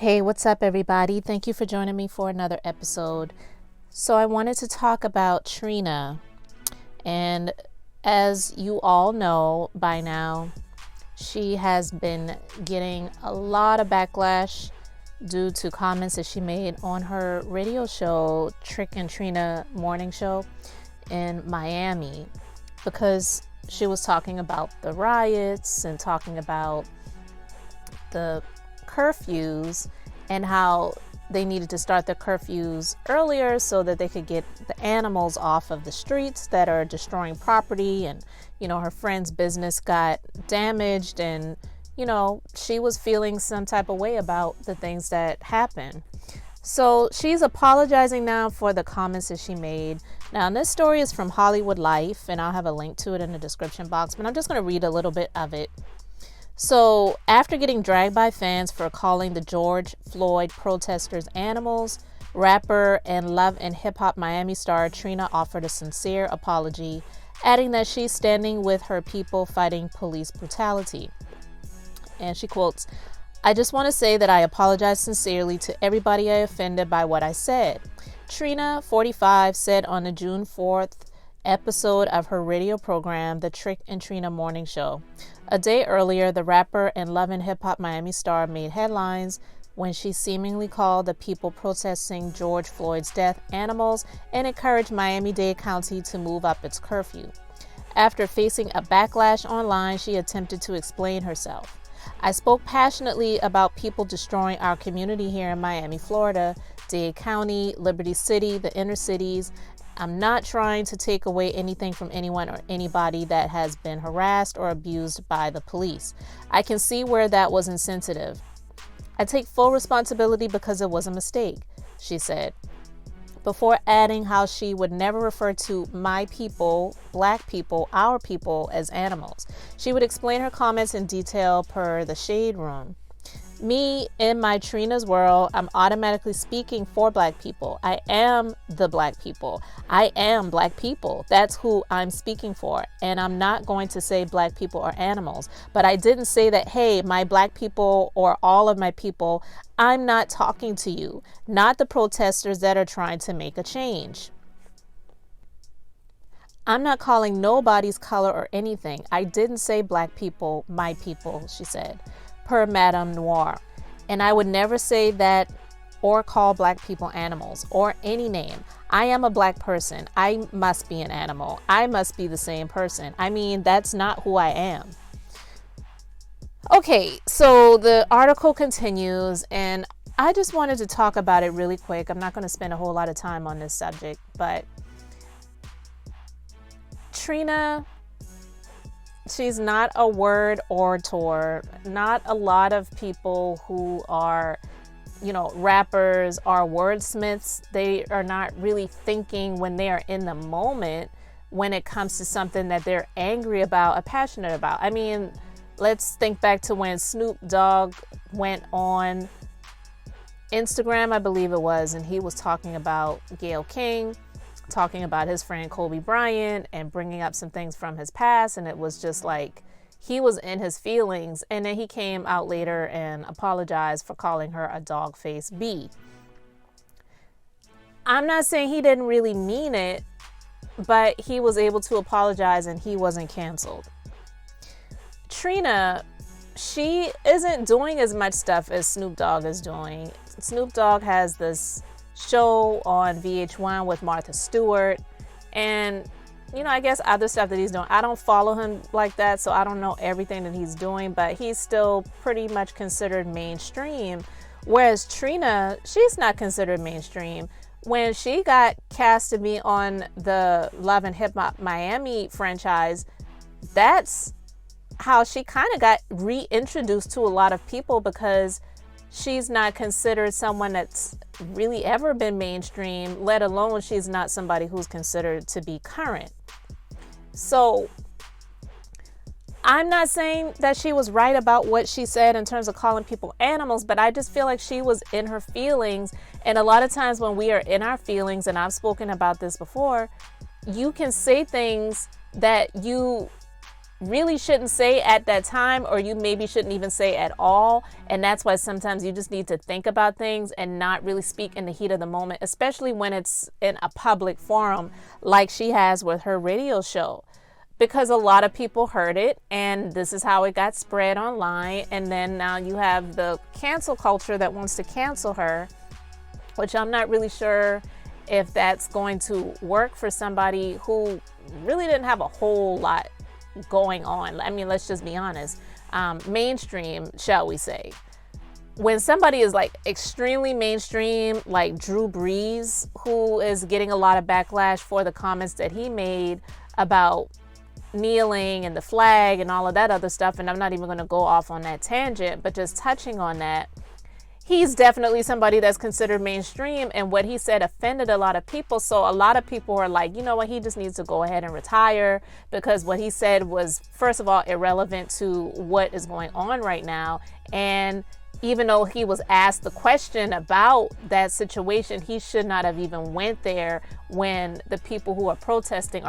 Hey, what's up, everybody? Thank you for joining me for another episode. So, I wanted to talk about Trina. And as you all know by now, she has been getting a lot of backlash due to comments that she made on her radio show, Trick and Trina Morning Show in Miami, because she was talking about the riots and talking about the curfews and how they needed to start the curfews earlier so that they could get the animals off of the streets that are destroying property. And her friend's business got damaged, and she was feeling some type of way about the things that happened. So she's apologizing now for the comments that she made. Now, this story is from Hollywood Life, and I'll have a link to it in the description box, but I'm just going to read a little bit of it. So, after getting dragged by fans for calling the George Floyd protesters animals, rapper and Love and Hip Hop Miami star Trina offered a sincere apology, adding that she's standing with her people fighting police brutality. And she quotes, "I just want to say that I apologize sincerely to everybody I offended by what I said." Trina, 45, said on the June 4th episode of her radio program, The Trick and Trina Morning Show. A day earlier, the rapper and Love and Hip Hop Miami star made headlines when she seemingly called the people protesting George Floyd's death animals and encouraged Miami-Dade County to move up its curfew. After facing a backlash online, she attempted to explain herself. "I spoke passionately about people destroying our community here in Miami, Florida, Dade County, Liberty City, the inner cities. I'm not trying to take away anything from anyone or anybody that has been harassed or abused by the police. I can see where that was insensitive. I take full responsibility because it was a mistake," she said, before adding how she would never refer to my people, Black people, our people, as animals. She would explain her comments in detail per the Shade Room. "Me, in my Trina's world, I'm automatically speaking for Black people. I am the Black people. I am Black people. That's who I'm speaking for. And I'm not going to say Black people are animals. But I didn't say that, hey, my Black people or all of my people, I'm not talking to you, not the protesters that are trying to make a change. I'm not calling nobody's color or anything. I didn't say Black people, my people," she said, per Madame Noir. "And I would never say that or call Black people animals or any name. I am a Black person. I must be an animal. I must be the same person. I mean, that's not who I am." Okay, so the article continues, and I just wanted to talk about it really quick. I'm not going to spend a whole lot of time on this subject, but Trina, she's not a word orator. Not a lot of people who are, rappers are wordsmiths. They are not really thinking when they are in the moment when it comes to something that they're angry about or passionate about. I mean, let's think back to when Snoop Dogg went on Instagram, I believe it was, and he was talking about Gayle King, talking about his friend Kobe Bryant and bringing up some things from his past. And it was just like he was in his feelings. And then he came out later and apologized for calling her a dog-faced bee. I'm not saying he didn't really mean it, but he was able to apologize and he wasn't canceled. Trina, she isn't doing as much stuff as Snoop Dogg is doing. Snoop Dogg has this show on VH1 with Martha Stewart, and I guess other stuff that he's doing. I don't follow him like that, so I don't know everything that he's doing, but he's still pretty much considered mainstream, whereas Trina, she's not considered mainstream. When she got cast to be on the Love and Hip Hop Miami franchise, that's how she kind of got reintroduced to a lot of people, because she's not considered someone that's really ever been mainstream, let alone she's not somebody who's considered to be current. So I'm not saying that she was right about what she said in terms of calling people animals, but I just feel like she was in her feelings. And a lot of times when we are in our feelings, and I've spoken about this before, you can say things that you really shouldn't say at that time, or you maybe shouldn't even say at all. And that's why sometimes you just need to think about things and not really speak in the heat of the moment, especially when it's in a public forum like she has with her radio show, because a lot of people heard it and this is how it got spread online. And then now you have the cancel culture that wants to cancel her, which I'm not really sure if that's going to work for somebody who really didn't have a whole lot going on. I mean, let's just be honest. Mainstream, shall we say. When somebody is like extremely mainstream, like Drew Brees, who is getting a lot of backlash for the comments that he made about kneeling and the flag and all of that other stuff, and I'm not even going to go off on that tangent, but just touching on that, he's definitely somebody that's considered mainstream, and what he said offended a lot of people. So a lot of people are like, you know what, he just needs to go ahead and retire, because what he said was, first of all, irrelevant to what is going on right now. And even though he was asked the question about that situation, he should not have even went there when the people who are protesting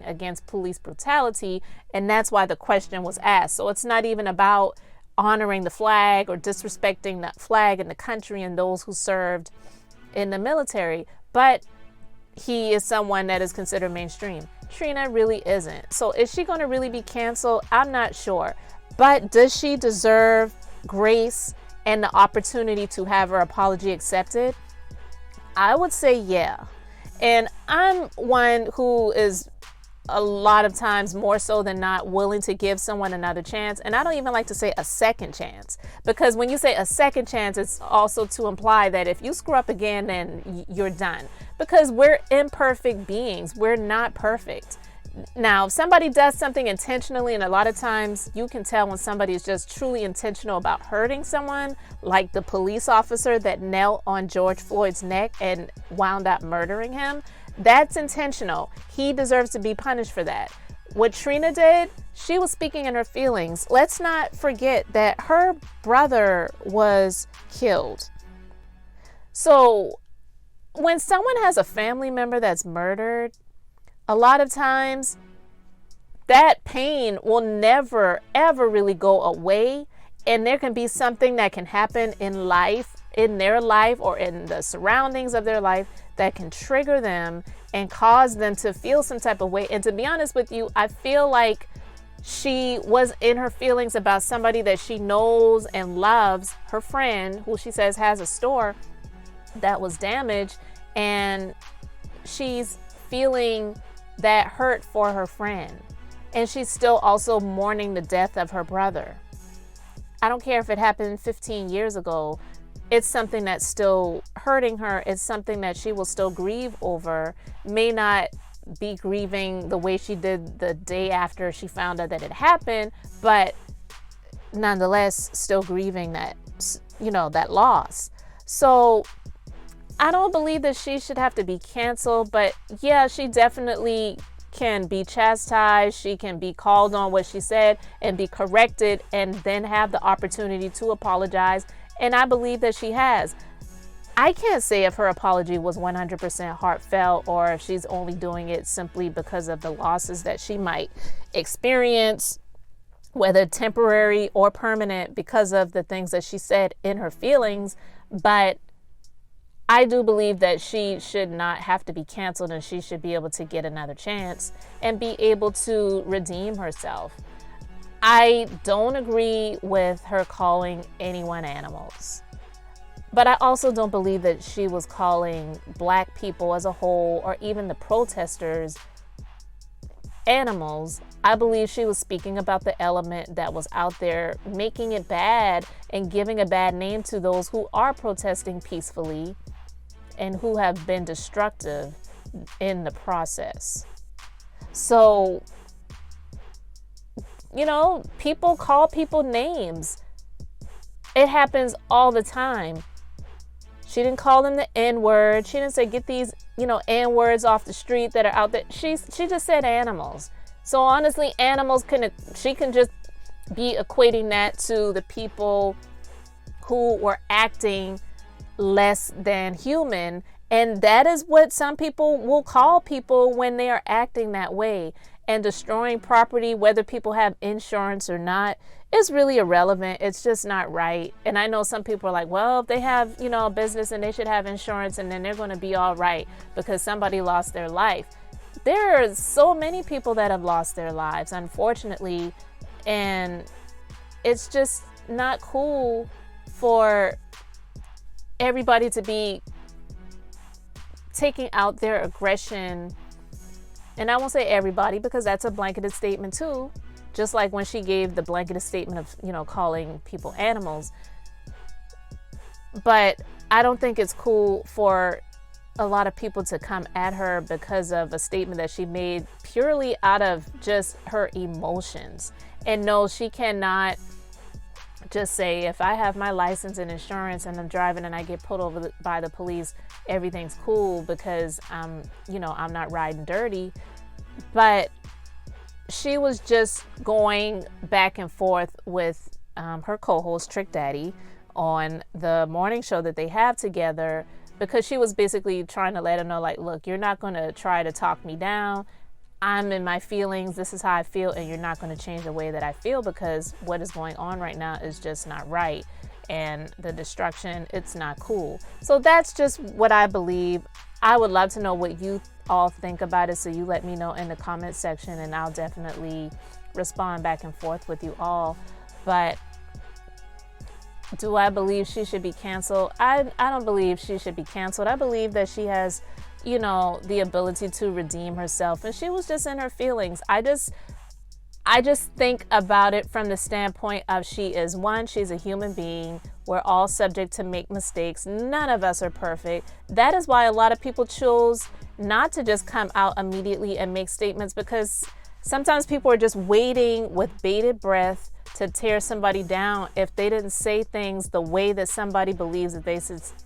against police brutality. And that's why the question was asked. So it's not even about honoring the flag or disrespecting the flag and the country and those who served in the military. But he is someone that is considered mainstream. Trina really isn't. So is she going to really be canceled? I'm not sure. But does she deserve grace and the opportunity to have her apology accepted? I would say yeah. And I'm one who is a lot of times, more so than not, willing to give someone another chance. And I don't even like to say a second chance, because when you say a second chance, it's also to imply that if you screw up again, then you're done, because we're imperfect beings. We're not perfect. Now, if somebody does something intentionally, and a lot of times you can tell when somebody is just truly intentional about hurting someone, like the police officer that knelt on George Floyd's neck and wound up murdering him, that's intentional. He deserves to be punished for that. What Trina did, she was speaking in her feelings. Let's not forget that her brother was killed. So when someone has a family member that's murdered, a lot of times that pain will never, ever really go away. And there can be something that can happen in life, in their life, or in the surroundings of their life, that can trigger them and cause them to feel some type of way. And to be honest with you, I feel like she was in her feelings about somebody that she knows and loves, her friend, who she says has a store that was damaged, and she's feeling that hurt for her friend. And she's still also mourning the death of her brother. I don't care if it happened 15 years ago. It's something that's still hurting her. It's something that she will still grieve over. May not be grieving the way she did the day after she found out that it happened, but nonetheless still grieving that, that loss. So I don't believe that she should have to be canceled, but yeah, she definitely can be chastised. She can be called on what she said and be corrected, and then have the opportunity to apologize. And I believe that she has. I can't say if her apology was 100% heartfelt, or if she's only doing it simply because of the losses that she might experience, whether temporary or permanent, because of the things that she said in her feelings. But I do believe that she should not have to be canceled, and she should be able to get another chance and be able to redeem herself. I don't agree with her calling anyone animals, but I also don't believe that she was calling Black people as a whole, or even the protesters, animals. I believe she was speaking about the element that was out there, making it bad and giving a bad name to those who are protesting peacefully and who have been destructive in the process. So, people call people names. It happens all the time. She didn't call them the N-word. She didn't say, get these, N-words off the street that are out there. She just said animals. So honestly, animals she can just be equating that to the people who were acting less than human. And that is what some people will call people when they are acting that way. and destroying property, whether people have insurance or not, is really irrelevant. It's just not right. And I know some people are like, well, if they have, a business and they should have insurance and then they're going to be all right because somebody lost their life. There are so many people that have lost their lives, unfortunately, and it's just not cool for everybody to be taking out their aggression. And I won't say everybody because that's a blanketed statement too. Just like when she gave the blanketed statement of, calling people animals. But I don't think it's cool for a lot of people to come at her because of a statement that she made purely out of just her emotions. And no, she cannot just say, if I have my license and insurance and I'm driving and I get pulled over by the police, everything's cool because I'm not riding dirty. But she was just going back and forth with her co-host Trick Daddy on the morning show that they have together, because she was basically trying to let him know, like, look, you're not going to try to talk me down. I'm in my feelings. This is how I feel. And you're not going to change the way that I feel, because what is going on right now is just not right. And the destruction, it's not cool. So that's just what I believe. I would love to know what you all think about it. So you let me know in the comment section and I'll definitely respond back and forth with you all. But do I believe she should be canceled? I don't believe she should be canceled. I believe that she has, the ability to redeem herself. And she was just in her feelings. I just think about it from the standpoint of she's a human being. We're all subject to make mistakes. None of us are perfect. That is why a lot of people choose not to just come out immediately and make statements, because sometimes people are just waiting with bated breath to tear somebody down if they didn't say things the way that somebody believes that they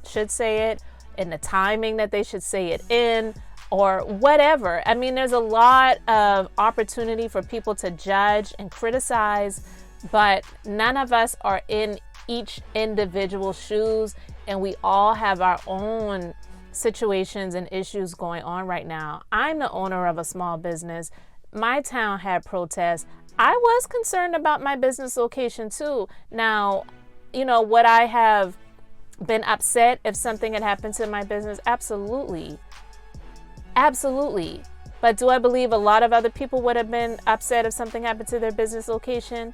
should say it, in the timing that they should say it in, or whatever. I mean, there's a lot of opportunity for people to judge and criticize, but none of us are in each individual shoes, and we all have our own situations and issues going on right now. I'm the owner of a small business. My town had protests. I was concerned about my business location too. Now, would I have been upset if something had happened to my business? Absolutely. Absolutely. But do I believe a lot of other people would have been upset if something happened to their business location?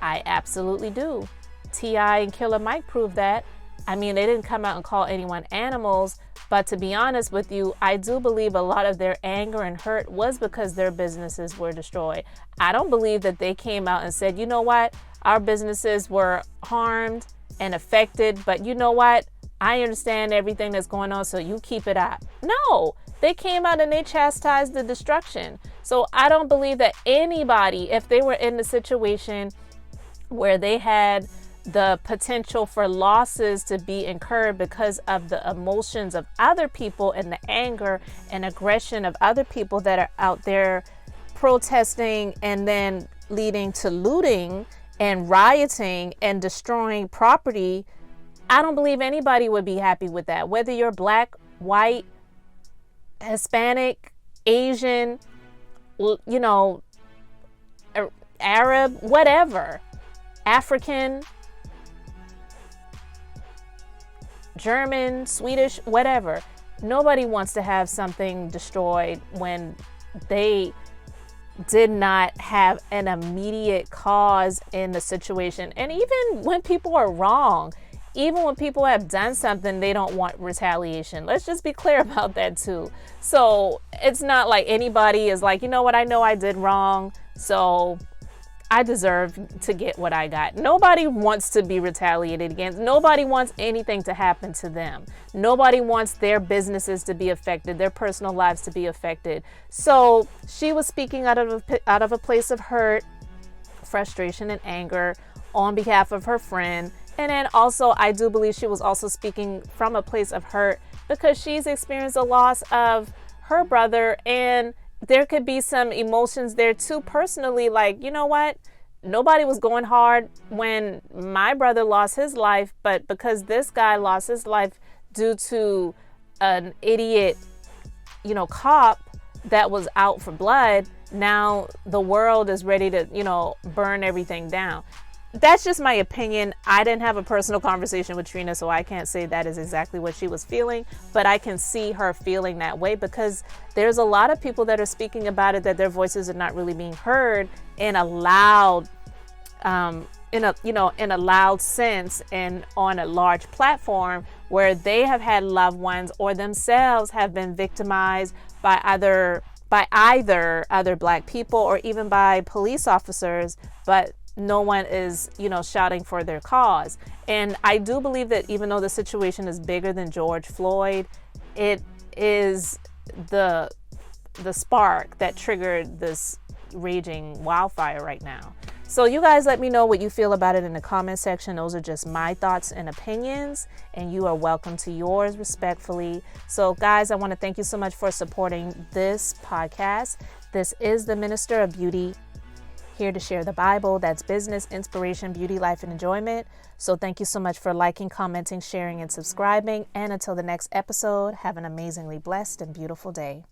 I absolutely do. T.I. and Killer Mike proved that. I mean, they didn't come out and call anyone animals, but to be honest with you, I do believe a lot of their anger and hurt was because their businesses were destroyed. I don't believe that they came out and said, you know what, our businesses were harmed and affected, but you know what, I understand everything that's going on, so you keep it up. No, they came out and they chastised the destruction. So I don't believe that anybody, if they were in the situation where they had the potential for losses to be incurred because of the emotions of other people and the anger and aggression of other people that are out there protesting and then leading to looting and rioting and destroying property, I don't believe anybody would be happy with that. Whether you're black, white, Hispanic, Asian, Arab, whatever, African, German, Swedish, whatever. Nobody wants to have something destroyed when they did not have an immediate cause in the situation. And even when people are wrong, even when people have done something, they don't want retaliation. Let's just be clear about that too. So it's not like anybody is like, you know what, I know I did wrong, so I deserve to get what I got. Nobody wants to be retaliated against. Nobody wants anything to happen to them. Nobody wants their businesses to be affected, their personal lives to be affected. So she was speaking out of a place of hurt, frustration, and anger on behalf of her friend. And then also, I do believe she was also speaking from a place of hurt because she's experienced a loss of her brother, and there could be some emotions there too personally, like, you know what? Nobody was going hard when my brother lost his life, but because this guy lost his life due to an idiot, cop that was out for blood, now the world is ready to, burn everything down. That's just my opinion. I didn't have a personal conversation with Trina, so I can't say that is exactly what she was feeling, but I can see her feeling that way because there's a lot of people that are speaking about it, that their voices are not really being heard in a loud, in a loud sense and on a large platform where they have had loved ones or themselves have been victimized by either other Black people or even by police officers, but no one is, shouting for their cause. And I do believe that even though the situation is bigger than George Floyd, it is the spark that triggered this raging wildfire right now. So you guys let me know what you feel about it in the comment section. Those are just my thoughts and opinions, and you are welcome to yours respectfully. So guys, I want to thank you so much for supporting this podcast. This is the Minister of Beauty, here to share the Bible. That's business, inspiration, beauty, life, and enjoyment. So thank you so much for liking, commenting, sharing, and subscribing. And until the next episode, have an amazingly blessed and beautiful day.